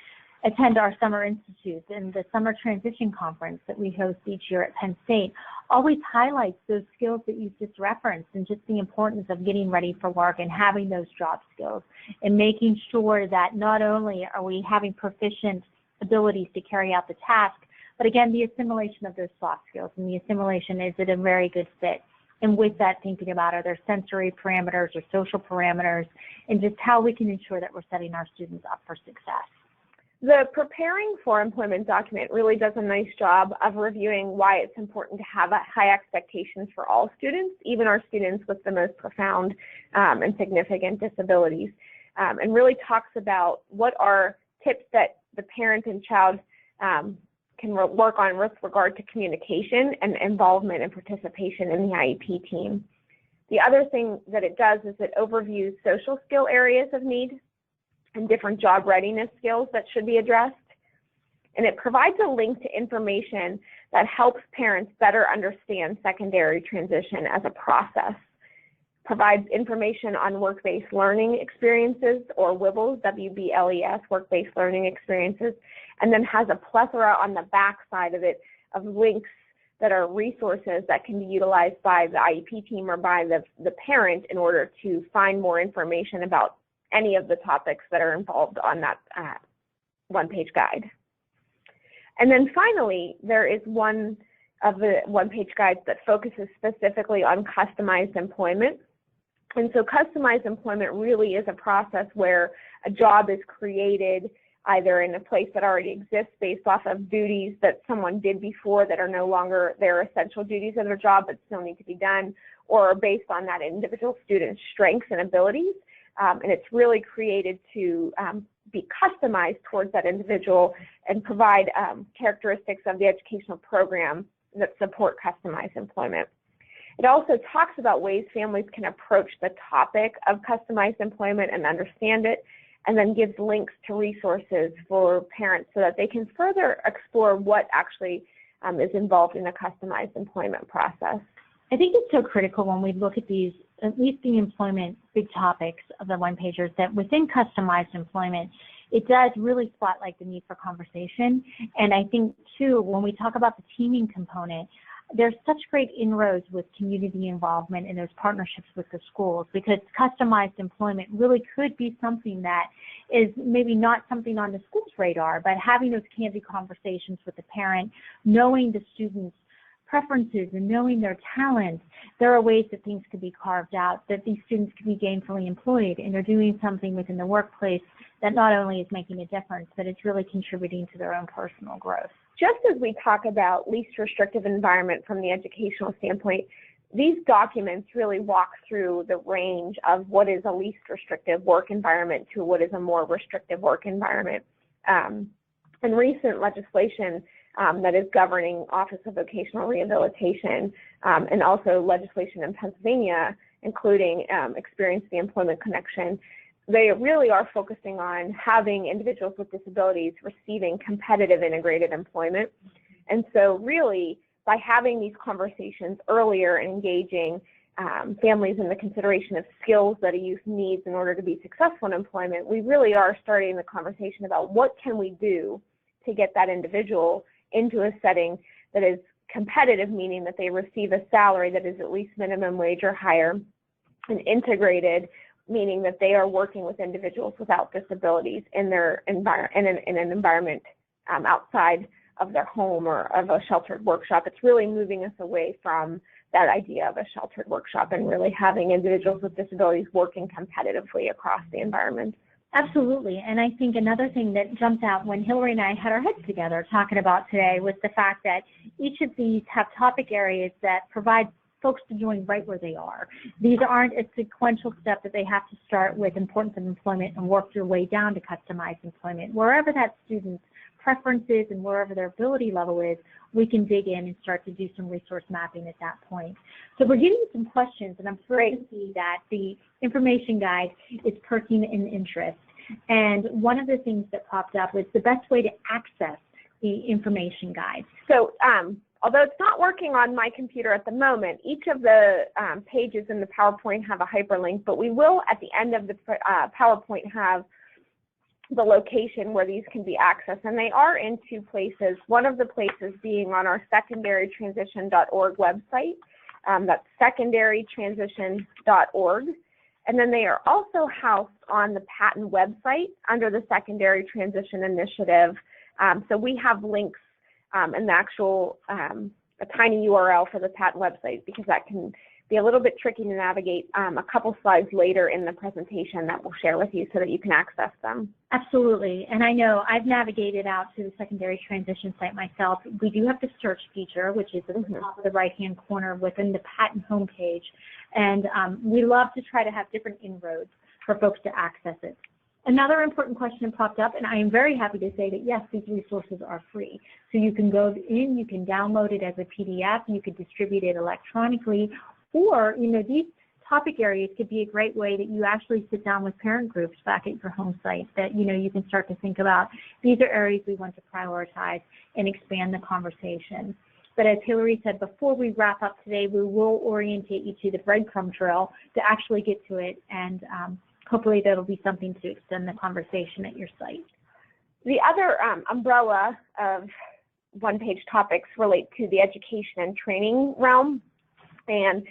attend our Summer Institute, and the Summer Transition Conference that we host each year at Penn State always highlights those skills that you just referenced, and just the importance of getting ready for work and having those job skills, and making sure that not only are we having proficient abilities to carry out the task, but again, the assimilation of those soft skills, and the assimilation, is it a very good fit? And with that, thinking about, are there sensory parameters or social parameters, and just how we can ensure that we're setting our students up for success. The Preparing for Employment document really does a nice job of reviewing why it's important to have high expectations for all students, even our students with the most profound and significant disabilities, and really talks about what are tips that the parent and child can work on with regard to communication and involvement and participation in the IEP team. The other thing that it does is it overviews social skill areas of need and different job readiness skills that should be addressed. And it provides a link to information that helps parents better understand secondary transition as a process. Provides information on work-based learning experiences, or WBLES, W-B-L-E-S, work-based learning experiences, and then has a plethora on the back side of it of links that are resources that can be utilized by the IEP team or by the parent in order to find more information about any of the topics that are involved on that one-page guide. And then finally, there is one of the one-page guides that focuses specifically on customized employment. And so customized employment really is a process where a job is created either in a place that already exists based off of duties that someone did before that are no longer their essential duties of their job but still need to be done, or based on that individual student's strengths and abilities. And it's really created to be customized towards that individual and provide characteristics of the educational program that support customized employment. It also talks about ways families can approach the topic of customized employment and understand it, and then gives links to resources for parents so that they can further explore what actually is involved in a customized employment process. I think it's so critical when we look at these, at least the employment big topics of the one-pagers, that within customized employment, it does really spotlight the need for conversation. And I think, too, when we talk about the teaming component, there's such great inroads with community involvement and those partnerships with the schools, because customized employment really could be something that is maybe not something on the school's radar, but having those candid conversations with the parent, knowing the students' preferences and knowing their talents, there are ways that things could be carved out, that these students can be gainfully employed and they're doing something within the workplace that not only is making a difference, but it's really contributing to their own personal growth. Just as we talk about least restrictive environment from the educational standpoint, these documents really walk through the range of what is a least restrictive work environment to what is a more restrictive work environment. And recent legislation that is governing Office of Vocational Rehabilitation and also legislation in Pennsylvania, including Experience the Employment Connection, they really are focusing on having individuals with disabilities receiving competitive integrated employment. And so really, by having these conversations earlier and engaging families in the consideration of skills that a youth needs in order to be successful in employment, we really are starting the conversation about what can we do to get that individual into a setting that is competitive, meaning that they receive a salary that is at least minimum wage or higher, and integrated, meaning that they are working with individuals without disabilities in their in an environment outside of their home or of a sheltered workshop. It's really moving us away from that idea of a sheltered workshop and really having individuals with disabilities working competitively across the environment. Absolutely. And I think another thing that jumped out when Hillary and I had our heads together talking about today was the fact that each of these have topic areas that provide folks to join right where they are. These aren't a sequential step that they have to start with importance of employment and work their way down to customized employment. Wherever that student's preferences and wherever their ability level is, we can dig in and start to do some resource mapping at that point. So we're getting some questions, and I'm thrilled to see that the information guide is perking in interest. And one of the things that popped up was the best way to access the information guide. So although it's not working on my computer at the moment, each of the pages in the PowerPoint have a hyperlink, but we will at the end of the PowerPoint have the location where these can be accessed, and they are in two places. One of the places being on our secondarytransition.org website. That's secondarytransition.org. And then they are also housed on the Patten website under the Secondary Transition Initiative. So we have links and the actual, a tiny URL for the Patten website, because that can be a little bit tricky to navigate. A couple slides later in the presentation that we'll share with you so that you can access them. Absolutely. And I know I've navigated out to the Secondary Transition site myself. We do have the search feature, which is at the top of the right-hand corner within the Patten homepage. And we love to try to have different inroads for folks to access it. Another important question popped up, and I am very happy to say that, yes, these resources are free. So you can go in, you can download it as a PDF, you could distribute it electronically, or, you know, these topic areas could be a great way that you actually sit down with parent groups back at your home site that, you know, you can start to think about, these are areas we want to prioritize and expand the conversation. But as Hillary said, before we wrap up today, we will orientate you to the breadcrumb trail to actually get to it, and hopefully that'll be something to extend the conversation at your site. The other umbrella of one-page topics relate to the education and training realm, and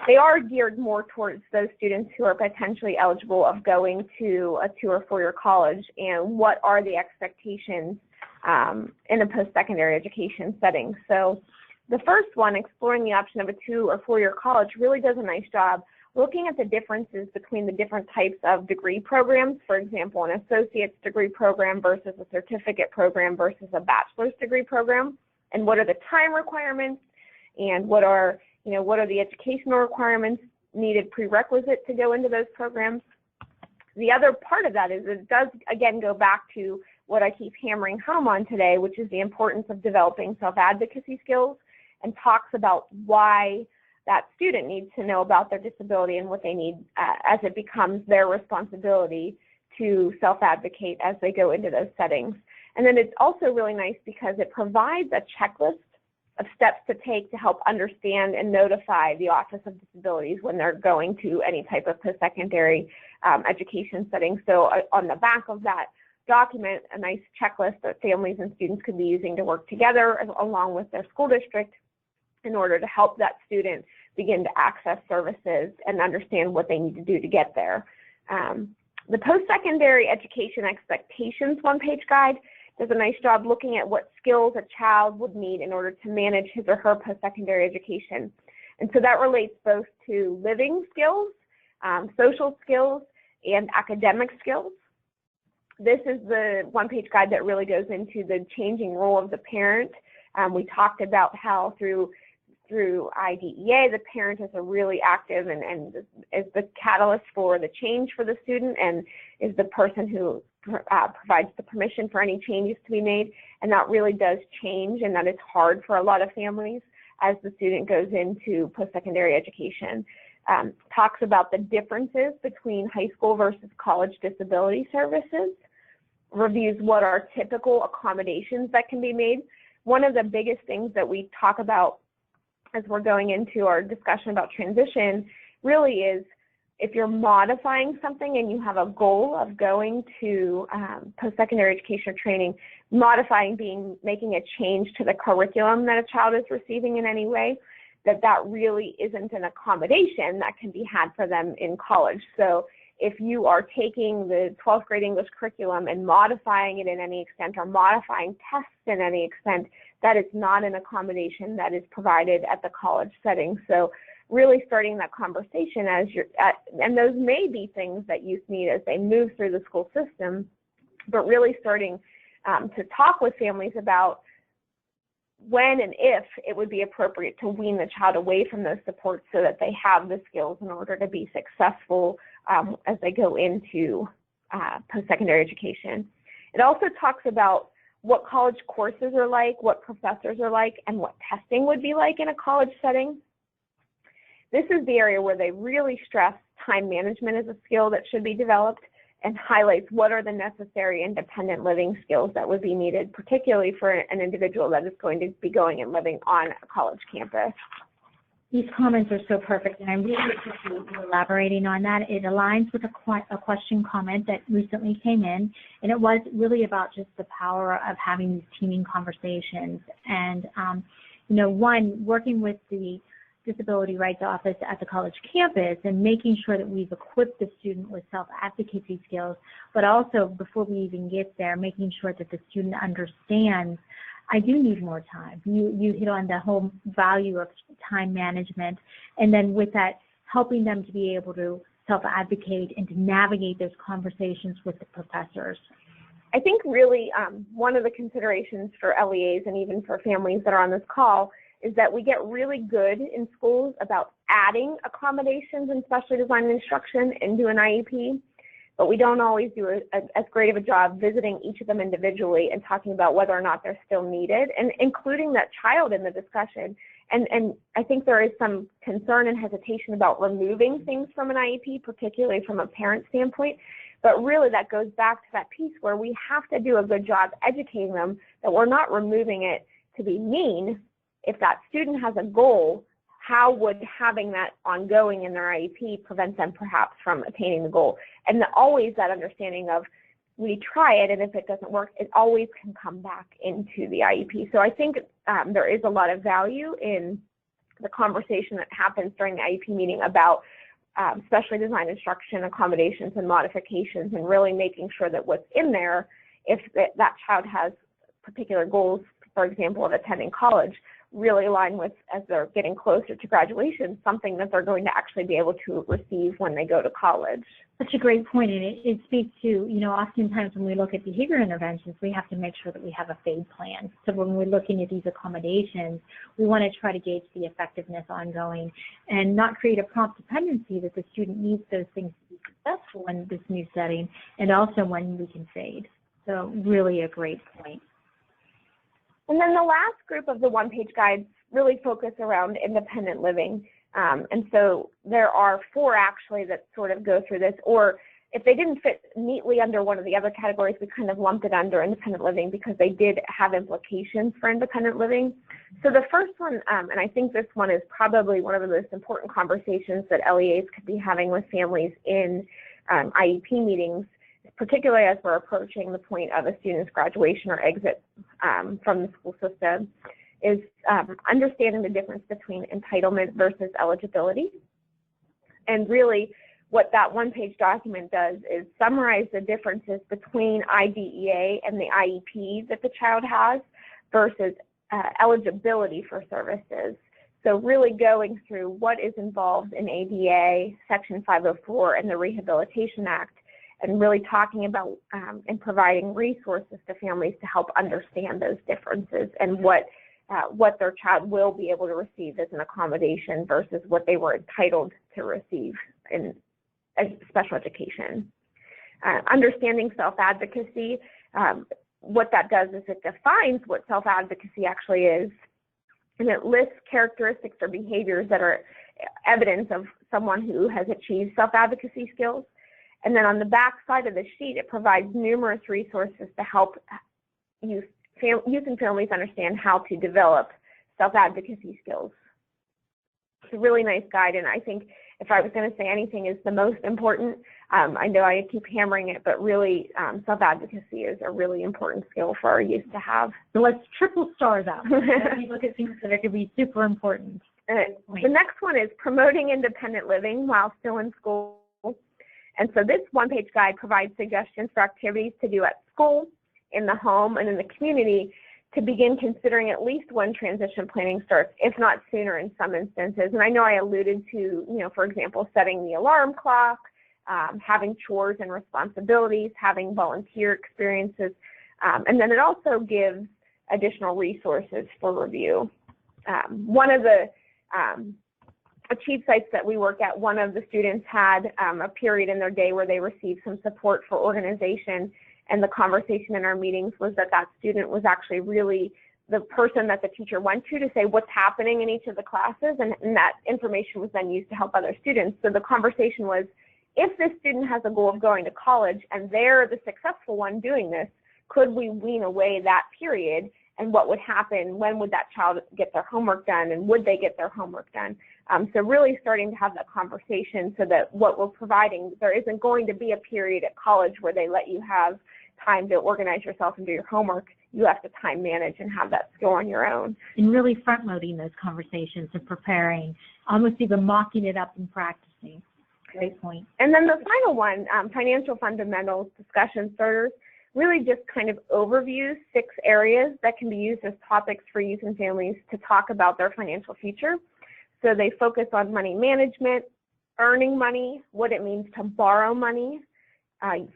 they are geared more towards those students who are potentially eligible of going to a 2- or 4-year college, and what are the expectations in a post-secondary education setting. So the first one, exploring the option of a 2- or 4-year college, really does a nice job looking at the differences between the different types of degree programs. For example, an associate's degree program versus a certificate program versus a bachelor's degree program, and what are the time requirements, and what are the educational requirements needed prerequisite to go into those programs. The other part of that is it does, again, go back to what I keep hammering home on today, which is the importance of developing self-advocacy skills, and talks about why that student needs to know about their disability and what they need as it becomes their responsibility to self-advocate as they go into those settings. And then it's also really nice because it provides a checklist of steps to take to help understand and notify the Office of Disabilities when they're going to any type of post-secondary education setting. So on the back of that document, a nice checklist that families and students could be using to work together along with their school district in order to help that student begin to access services and understand what they need to do to get there. The post-secondary education expectations one-page guide does a nice job looking at what skills a child would need in order to manage his or her post-secondary education. And so that relates both to living skills, social skills, and academic skills. This is the one-page guide that really goes into the changing role of the parent. We talked about how through IDEA, the parent is a really active and is the catalyst for the change for the student, and is the person who provides the permission for any changes to be made. And that really does change, and that is hard for a lot of families as the student goes into post-secondary education. Talks about the differences between high school versus college disability services, reviews what are typical accommodations that can be made. One of the biggest things that we talk about as we're going into our discussion about transition really is, if you're modifying something and you have a goal of going to post-secondary education or training, modifying being making a change to the curriculum that a child is receiving in any way, that really isn't an accommodation that can be had for them in college. So if you are taking the 12th grade English curriculum and modifying it in any extent or modifying tests in any extent, that is not an accommodation that is provided at the college setting. So really starting that conversation as and those may be things that youth need as they move through the school system, but really starting to talk with families about when and if it would be appropriate to wean the child away from those supports so that they have the skills in order to be successful as they go into post-secondary education. It also talks about what college courses are like, what professors are like, and what testing would be like in a college setting. This is the area where they really stress time management as a skill that should be developed and highlights what are the necessary independent living skills that would be needed, particularly for an individual that is going to be going and living on a college campus. These comments are so perfect, and I really appreciate you elaborating on that. It aligns with a question comment that recently came in, and it was really about just the power of having these teaming conversations. And, you know, one, working with the Disability Rights Office at the college campus and making sure that we've equipped the student with self-advocacy skills, but also before we even get there, making sure that the student understands, I do need more time. You hit on the whole value of time management, and then with that, helping them to be able to self-advocate and to navigate those conversations with the professors. I think really one of the considerations for LEAs and even for families that are on this call is that we get really good in schools about adding accommodations and specially designed instruction into an IEP, but we don't always do as great of a job visiting each of them individually and talking about whether or not they're still needed and including that child in the discussion. And I think there is some concern and hesitation about removing things from an IEP, particularly from a parent standpoint, but really that goes back to that piece where we have to do a good job educating them that we're not removing it to be mean. If that student has a goal, how would having that ongoing in their IEP prevent them perhaps from attaining the goal? And always that understanding of we try it, and if it doesn't work, it always can come back into the IEP. So I think there is a lot of value in the conversation that happens during the IEP meeting about specially designed instruction, accommodations, and modifications, and really making sure that what's in there, if that child has particular goals, for example, of attending college, really align with, as they're getting closer to graduation, something that they're going to actually be able to receive when they go to college. Such a great point, and it speaks to, you know, oftentimes when we look at behavior interventions, we have to make sure that we have a FADE plan. So when we're looking at these accommodations, we want to try to gauge the effectiveness ongoing and not create a prompt dependency that the student needs those things to be successful in this new setting, and also when we can FADE. So really a great point. And then the last group of the one-page guides really focus around independent living. And so there are 4 actually that sort of go through this, or if they didn't fit neatly under one of the other categories, we kind of lumped it under independent living because they did have implications for independent living. So the first one, and I think this one is probably one of the most important conversations that LEAs could be having with families in IEP meetings, particularly as we're approaching the point of a student's graduation or exit from the school system, is understanding the difference between entitlement versus eligibility. And really what that one-page document does is summarize the differences between IDEA and the IEP that the child has versus eligibility for services. So really going through what is involved in ADA, Section 504, and the Rehabilitation Act, and really talking about and providing resources to families to help understand those differences and what their child will be able to receive as an accommodation versus what they were entitled to receive in special education. Understanding self-advocacy, what that does is it defines what self-advocacy actually is, and it lists characteristics or behaviors that are evidence of someone who has achieved self-advocacy skills. And then on the back side of the sheet, it provides numerous resources to help youth and families understand how to develop self-advocacy skills. It's a really nice guide, and I think if I was going to say anything is the most important, I know I keep hammering it, but really self-advocacy is a really important skill for our youth to have. So let's triple star that. We look at things that are going to be super important. The next one is promoting independent living while still in school. And so this one-page guide provides suggestions for activities to do at school, in the home, and in the community to begin considering at least when transition planning starts, if not sooner in some instances. And I know I alluded to, for example, setting the alarm clock, having chores and responsibilities, having volunteer experiences, and then it also gives additional resources for review. One of the Achieve sites that we work at, one of the students had a period in their day where they received some support for organization, and the conversation in our meetings was that that student was actually really the person that the teacher went to say what's happening in each of the classes, and that information was then used to help other students. So the conversation was, if this student has a goal of going to college and they're the successful one doing this, could we wean away that period, and what would happen? When would that child get their homework done, and would they get their homework done? So really starting to have that conversation so that what we're providing, there isn't going to be a period at college where they let you have time to organize yourself and do your homework. You have to time manage and have that skill on your own. And really front-loading those conversations and preparing, almost even mocking it up and practicing. Great point. And then the final one, financial fundamentals discussion starters, really just kind of overviews 6 areas that can be used as topics for youth and families to talk about their financial future. So they focus on money management, earning money, what it means to borrow money,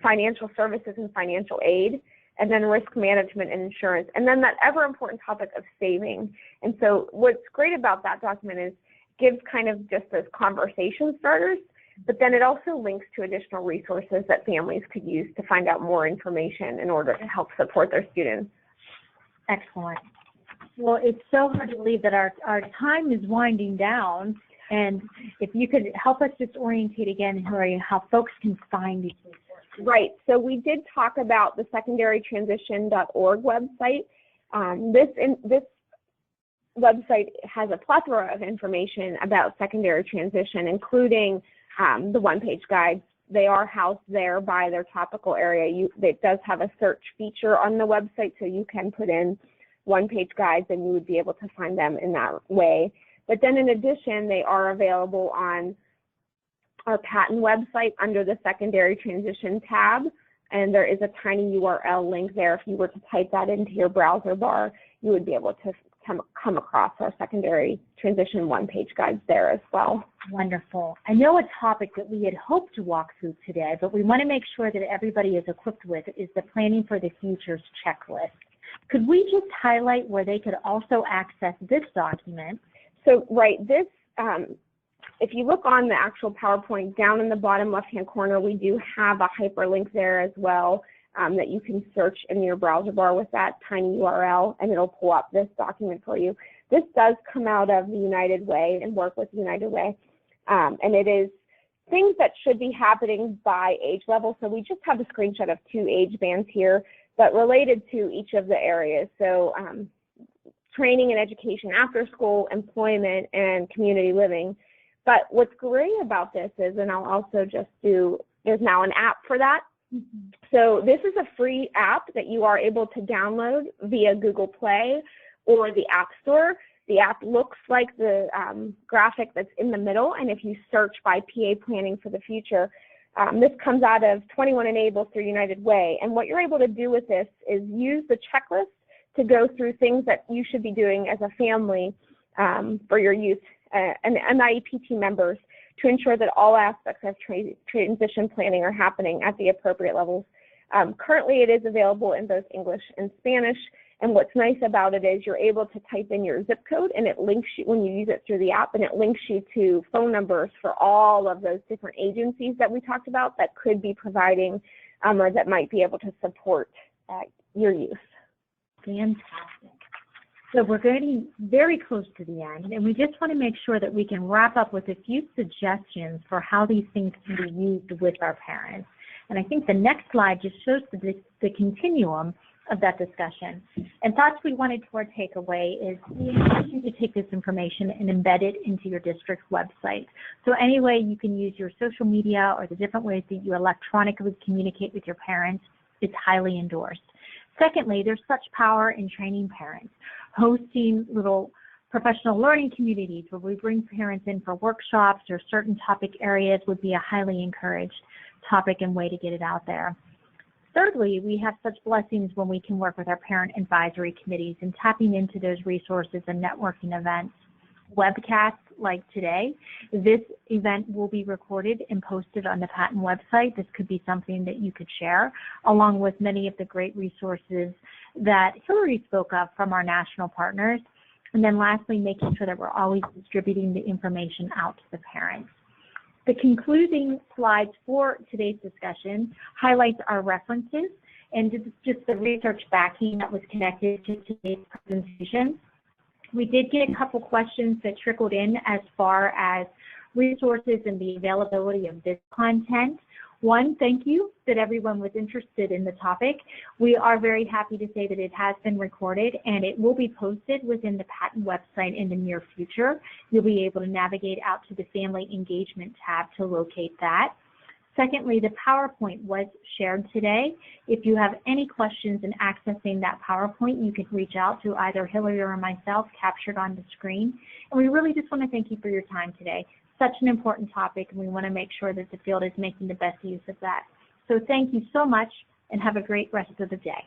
financial services and financial aid, and then risk management and insurance, and then that ever important topic of saving. And so what's great about that document is gives kind of just those conversation starters, but then it also links to additional resources that families could use to find out more information in order to help support their students. Excellent. Well, it's so hard to believe that our time is winding down, and if you could help us just orientate again, Hillary, how folks can find these resources. Right. So we did talk about the secondarytransition.org website. This website has a plethora of information about secondary transition, including the one-page guides. They are housed there by their topical area. It does have a search feature on the website, so you can put in one-page guides and you would be able to find them in that way. But then in addition, they are available on our patent website under the secondary transition tab, and there is a tiny URL link there. If you were to type that into your browser bar, you would be able to come across our secondary transition one-page guides there as well. Wonderful. I know a topic that we had hoped to walk through today, but we want to make sure that everybody is equipped with is the Planning for the Future's checklist. Could we just highlight where they could also access this document? So, right, this, if you look on the actual PowerPoint, down in the bottom left-hand corner, we do have a hyperlink there as well that you can search in your browser bar with that tiny URL, and it'll pull up this document for you. This does come out of the United Way and work with United Way, and it is things that should be happening by age level. So we just have a screenshot of 2 age bands here, but related to each of the areas. So training and education after school, employment, and community living. But what's great about this is, and I'll also just do, there's now an app for that. Mm-hmm. So this is a free app that you are able to download via Google Play or the App Store. The app looks like the graphic that's in the middle, and if you search by PA Planning for the Future, this comes out of 21 and Able through United Way. And what you're able to do with this is use the checklist to go through things that you should be doing as a family for your youth and IEP team members to ensure that all aspects of transition planning are happening at the appropriate levels. Currently, it is available in both English and Spanish. And what's nice about it is you're able to type in your zip code, and it links you, when you use it through the app, and it links you to phone numbers for all of those different agencies that we talked about that could be providing or that might be able to support your youth. Fantastic. So we're getting very close to the end, and we just want to make sure that we can wrap up with a few suggestions for how these things can be used with our parents. And I think the next slide just shows the continuum of that discussion. And thoughts we wanted to take away is we encourage you to take this information and embed it into your district's website. So any way you can use your social media or the different ways that you electronically communicate with your parents is highly endorsed. Secondly, there's such power in training parents. Hosting little professional learning communities where we bring parents in for workshops or certain topic areas would be highly encouraged. topic and way to get it out there. Thirdly, we have such blessings when we can work with our parent advisory committees and tapping into those resources and networking events. Webcasts like today, this event will be recorded and posted on the Patten website. This could be something that you could share, along with many of the great resources that Hillary spoke of from our national partners. And then lastly, making sure that we're always distributing the information out to the parents. The concluding slides for today's discussion highlights our references and just the research backing that was connected to today's presentation. We did get a couple questions that trickled in as far as resources and the availability of this content. One, thank you that everyone was interested in the topic. We are very happy to say that it has been recorded and it will be posted within the Patten website in the near future. You'll be able to navigate out to the Family Engagement tab to locate that. Secondly, the PowerPoint was shared today. If you have any questions in accessing that PowerPoint, you can reach out to either Hillary or myself captured on the screen. And we really just want to thank you for your time today. Such an important topic, and we want to make sure that the field is making the best use of that. So thank you so much, and have a great rest of the day.